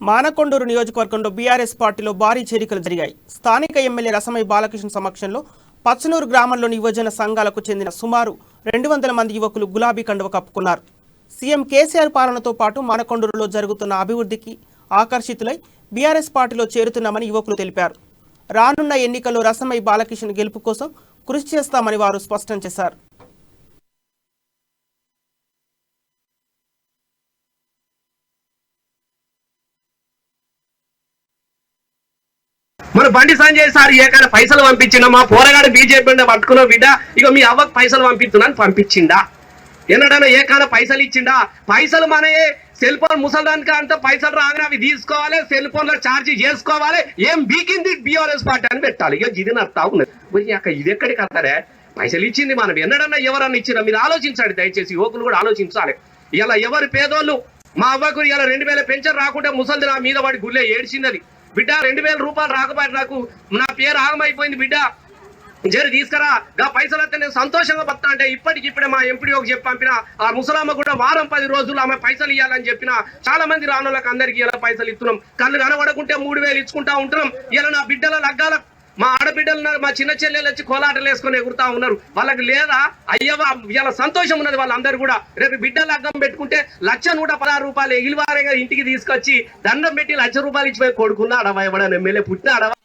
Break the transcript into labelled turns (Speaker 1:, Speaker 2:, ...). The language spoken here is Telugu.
Speaker 1: మానకొండూరు నియోజకవర్గంలో బీఆర్ఎస్ పార్టీలో భారీ చేరికలు జరిగాయి. స్థానిక ఎమ్మెల్యే రసమై బాలకృష్ణ సమక్షంలో పచ్చనూరు గ్రామంలోని యువజన సంఘాలకు చెందిన సుమారు 200 మంది యువకులు గులాబీ కండువ కప్పుకున్నారు. సీఎం కేసీఆర్ పాలనతో పాటు మానకొండూరులో జరుగుతున్న అభివృద్ధికి ఆకర్షితులై బీఆర్ఎస్ పార్టీలో చేరుతున్నామని యువకులు తెలిపారు. రానున్న ఎన్నికల్లో రసమై బాలకృష్ణ గెలుపు కోసం కృషి చేస్తామని వారు స్పష్టం చేశారు.
Speaker 2: మన బండి సంజయ్ సార్ ఏకైనా పైసలు పంపించిండా? మా పోరగాడు బీజేపీ పట్టుకున్న బిడ్డ ఇక మీ అవ్వకు పైసలు పంపిస్తున్నాను పంపించిండా? ఎన్నడైనా ఏకైనా పైసలు ఇచ్చిండా? పైసలు మనయే సెల్ ఫోన్ ముసలానికి అంత పైసలు రాగానే అవి తీసుకోవాలి, సెల్ ఫోన్ లో ఛార్జ్ చేసుకోవాలి. ఏం బీకింది బీఆర్ఎస్ పార్టీ అని పెట్టాలి. ఇక ఇది నడతా ఉన్నది. అక్క ఇది ఎక్కడికి వస్తారే? పైసలు ఇచ్చింది మనం. ఎన్నడన్నా ఎవరన్నా ఇచ్చినా మీరు ఆలోచించండి దయచేసి. యువకులు కూడా ఆలోచించాలి. ఇలా ఎవరి పేదోళ్ళు మా అవ్వకు ఇలా 2000 పెన్షన్ రాకుంటే ముసలిది నా మీద వాడి గుళ్ళే ఏడ్చింది. బిడ్డ 2000 రూపాయలు రాకపోయి నాకు నా పేరు ఆగమైపోయింది బిడ్డ, జరి తీసుకురా గా పైసలు వస్తే నేను సంతోషంగా బతా అంటే ఇప్పటికిప్పుడే మా ఎంపీడీఓకి చెప్పి పంపిన. ఆ ముసలమ్మ కూడా వారం 10 రోజులు ఆమె పైసలు ఇవ్వాలని చెప్పిన. చాలా మంది రానులకు అందరికి ఇలా పైసలు ఇస్తున్నాం. కళ్ళు కనబడకుంటే 3000 ఇచ్చుకుంటా ఉంటున్నాం. ఇలా నా బిడ్డల లగ్గాల మా ఆడబిడ్డలు మా చిన్న చెల్లెలు వచ్చి కోలాటలు వేసుకొని ఎగురుతా ఉన్నారు. వాళ్ళకి లేదా అయ్యవ ఇలా సంతోషం ఉన్నది. వాళ్ళందరూ కూడా రేపు బిడ్డల లగ్గం పెట్టుకుంటే 1,116 రూపాయలు ఎగిలివారేగా ఇంటికి తీసుకొచ్చి దండం పెట్టి 1,00,000 రూపాయలు ఇచ్చిపోయి కొడుకున్నా అడవా ఎవడని ఎమ్మెల్యే పుట్టిన అడవా